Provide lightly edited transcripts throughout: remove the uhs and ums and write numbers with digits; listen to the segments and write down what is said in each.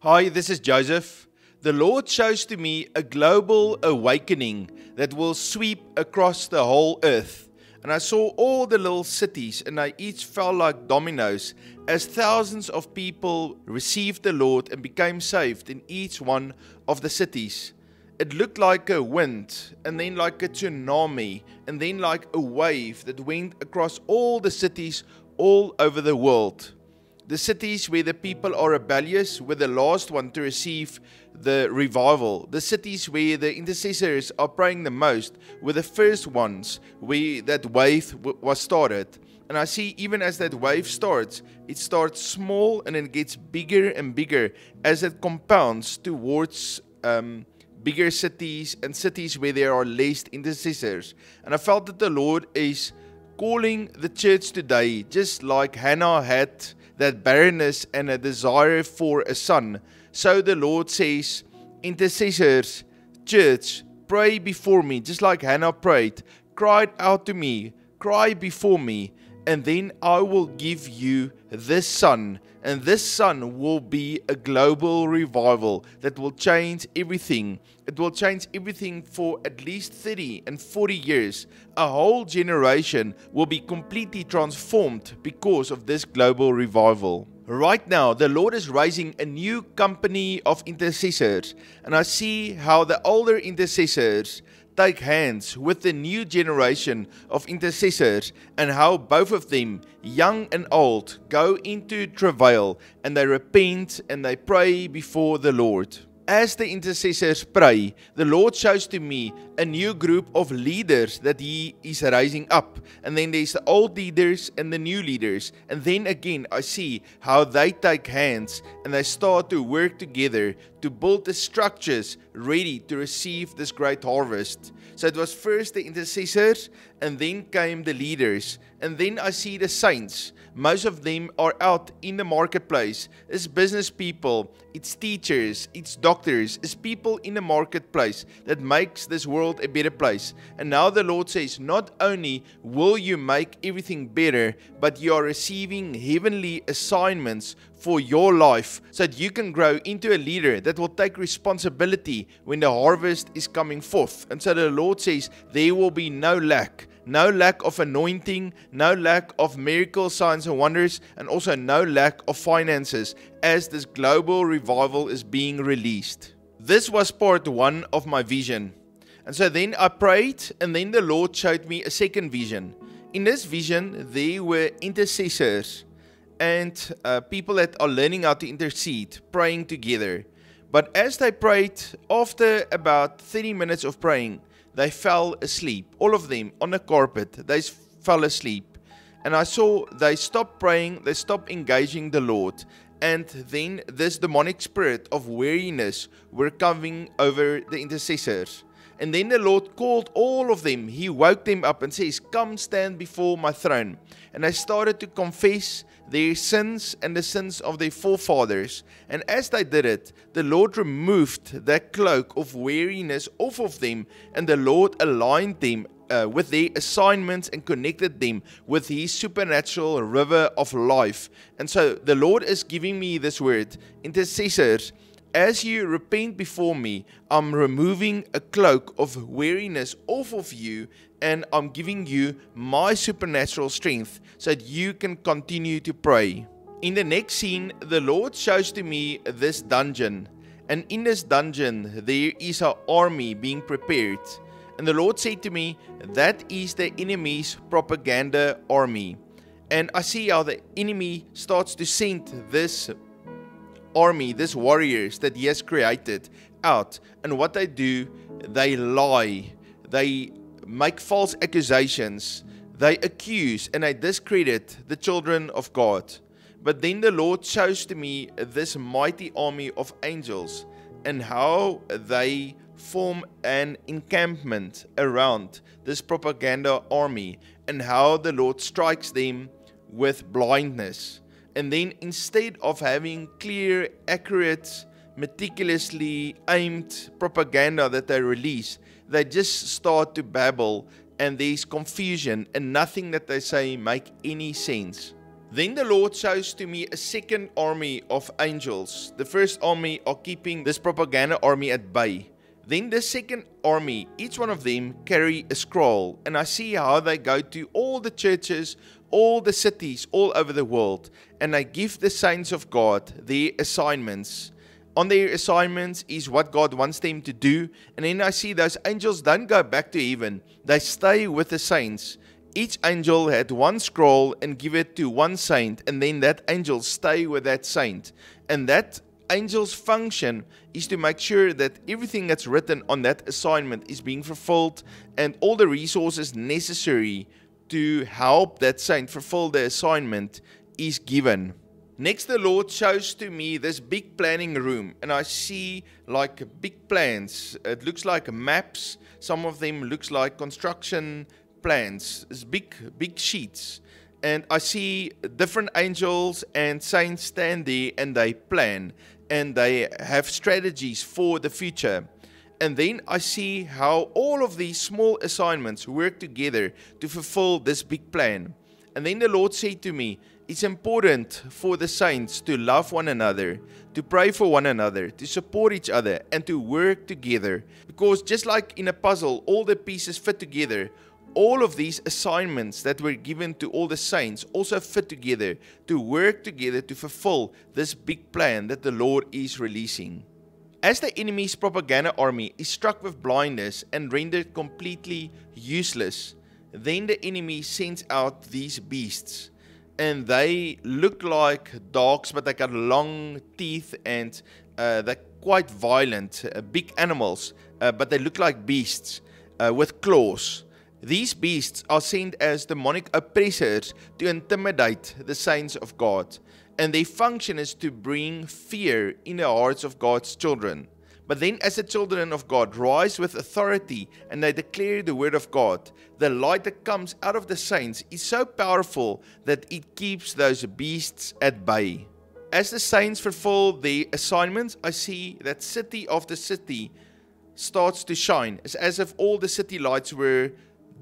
Hi, this is Joseph. The Lord shows to me a global awakening that will sweep across the whole earth. And I saw all the little cities, and they each fell like dominoes as thousands of people received the Lord and became saved in each one of the cities. It looked like a wind, and then like a tsunami, and then like a wave that went across all the cities all over the world. The cities where the people are rebellious were the last one to receive the revival. The cities where the intercessors are praying the most were the first ones where that wave was started. And I see even as that wave starts, it starts small and it gets bigger and bigger as it compounds towards bigger cities and cities where there are less intercessors. And I felt that the Lord is calling the church today, just like Hannah had that barrenness and a desire for a son. So the Lord says, intercessors, church, pray before me, just like Hannah prayed, cried out to me, cry before me, and then I will give you this son. And this son will be a global revival that will change everything. It will change everything for at least 30 and 40 years. A whole generation will be completely transformed because of this global revival. Right now, the Lord is raising a new company of intercessors. And I see how the older intercessors take hands with the new generation of intercessors and how both of them, young and old, go into travail and they repent and they pray before the Lord. As the intercessors pray, the Lord shows to me a new group of leaders that He is raising up. And then there's the old leaders and the new leaders. And then again, I see how they take hands and they start to work together to build the structures ready to receive this great harvest. So it was first the intercessors, and then came the leaders. And then I see the saints. Most of them are out in the marketplace. It's business people, it's teachers, it's doctors, it's people in the marketplace that makes this world a better place. And now the Lord says, not only will you make everything better, but you are receiving heavenly assignments for your life so that you can grow into a leader that will take responsibility when the harvest is coming forth. And so the Lord says, there will be no lack. No lack of anointing, no lack of miracle signs and wonders, and also no lack of finances as this global revival is being released. This was part one of my vision. And so then I prayed, and then the Lord showed me a second vision. In this vision, there were intercessors and people that are learning how to intercede, praying together. But as they prayed, after about 30 minutes of praying, they fell asleep, all of them on the carpet. They fell asleep. And I saw they stopped praying, they stopped engaging the Lord. And then this demonic spirit of weariness were coming over the intercessors. And then the Lord called all of them. He woke them up and says, come stand before my throne. And they started to confess their sins and the sins of their forefathers. And as they did it, the Lord removed that cloak of weariness off of them, and the Lord aligned them with their assignments and connected them with His supernatural river of life. And so the Lord is giving me this word, intercessors, as you repent before me, I'm removing a cloak of weariness off of you, and I'm giving you my supernatural strength so that you can continue to pray. In the next scene, the Lord shows to me this dungeon. And in this dungeon, there is an army being prepared. And the Lord said to me, that is the enemy's propaganda army. And I see how the enemy starts to send this army, these warriors that he has created out. And what they do, they lie, they make false accusations, they accuse and they discredit the children of God. But then the Lord shows to me this mighty army of angels and how they form an encampment around this propaganda army, and how the Lord strikes them with blindness. And then instead of having clear, accurate, meticulously aimed propaganda that they release, they just start to babble, and there's confusion, and nothing that they say make any sense. Then the Lord shows to me a second army of angels. The first army are keeping this propaganda army at bay. Then the second army, each one of them carry a scroll, and I see how they go to all the churches, all the cities, all over the world, and they give the saints of God their assignments. On their assignments is what God wants them to do, and then I see those angels don't go back to heaven, they stay with the saints. Each angel had one scroll and give it to one saint, and then that angel stay with that saint, and that angel's function is to make sure that everything that's written on that assignment is being fulfilled and all the resources necessary to help that saint fulfill the assignment is given. Next, the Lord shows to me this big planning room, and I see like big plans. It looks like maps. Some of them looks like construction plans. It's big sheets. And I see different angels and saints stand there and they plan and they have strategies for the future. And then I see how all of these small assignments work together to fulfill this big plan. And then the Lord said to me, it's important for the saints to love one another, to pray for one another, to support each other, and to work together. Because just like in a puzzle, all the pieces fit together, all of these assignments that were given to all the saints also fit together to work together to fulfill this big plan that the Lord is releasing. As the enemy's propaganda army is struck with blindness and rendered completely useless, then the enemy sends out these beasts. And they look like dogs, but they got long teeth and they're quite violent, big animals, but they look like beasts with claws. These beasts are sent as demonic oppressors to intimidate the saints of God, and their function is to bring fear in the hearts of God's children. But then as the children of God rise with authority and they declare the word of God, the light that comes out of the saints is so powerful that it keeps those beasts at bay. As the saints fulfill their assignments, I see that city after city starts to shine. It's as if all the city lights were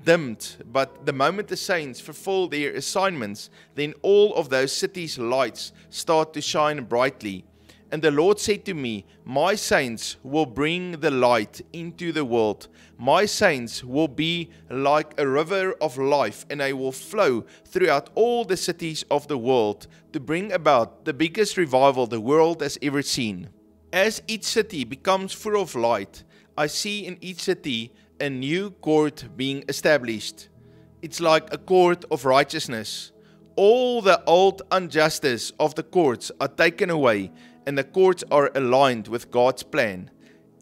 dimmed, but the moment the saints fulfill their assignments, then all of those cities' lights start to shine brightly. And the Lord said to me, my saints will bring the light into the world. My saints will be like a river of life, and they will flow throughout all the cities of the world to bring about the biggest revival the world has ever seen. As each city becomes full of light, I see in each city a new court being established. It's like a court of righteousness. All the old injustice of the courts are taken away, and the courts are aligned with God's plan.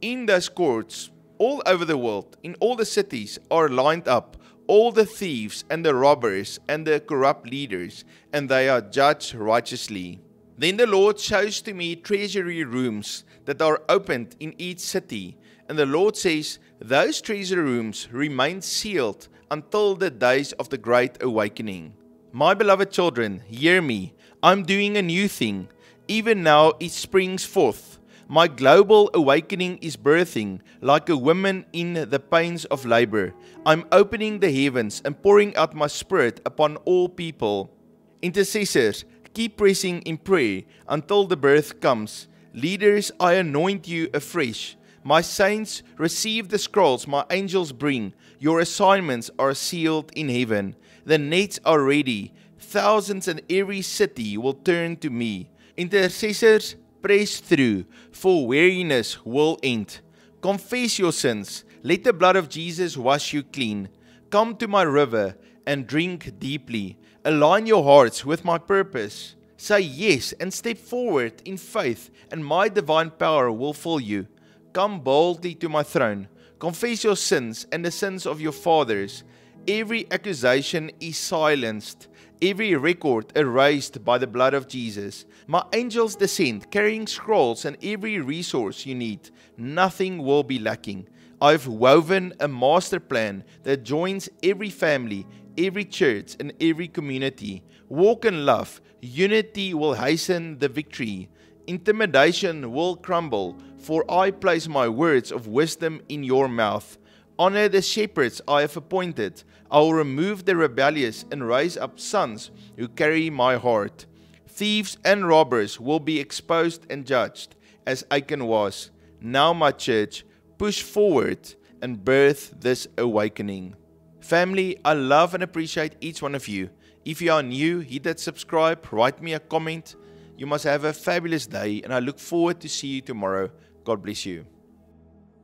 In those courts, all over the world, in all the cities, are lined up all the thieves and the robbers and the corrupt leaders, and they are judged righteously. Then the Lord shows to me treasury rooms that are opened in each city. And the Lord says, those treasury rooms remain sealed until the days of the great awakening. My beloved children, hear me. I'm doing a new thing. Even now it springs forth. My global awakening is birthing like a woman in the pains of labor. I'm opening the heavens and pouring out my spirit upon all people. Intercessors, keep pressing in prayer until the birth comes. Leaders, I anoint you afresh. My saints, receive the scrolls my angels bring. Your assignments are sealed in heaven. The nets are ready. Thousands in every city will turn to me. Intercessors, press through, for weariness will end. Confess your sins. Let the blood of Jesus wash you clean. Come to my river and drink deeply. Align your hearts with my purpose. Say yes and step forward in faith, and my divine power will fill you. Come boldly to my throne. Confess your sins and the sins of your fathers. Every accusation is silenced. Every record erased by the blood of Jesus. My angels descend, carrying scrolls and every resource you need. Nothing will be lacking. I've woven a master plan that joins every family, every church, and every community. Walk in love. Unity will hasten the victory. Intimidation will crumble, for I place my words of wisdom in your mouth. Honor the shepherds I have appointed. I will remove the rebellious and raise up sons who carry my heart. Thieves and robbers will be exposed and judged, as Achan was. Now, my church, push forward and birth this awakening. Family, I love and appreciate each one of you. If you are new, hit that subscribe, write me a comment. You must have a fabulous day, and I look forward to see you tomorrow. God bless you.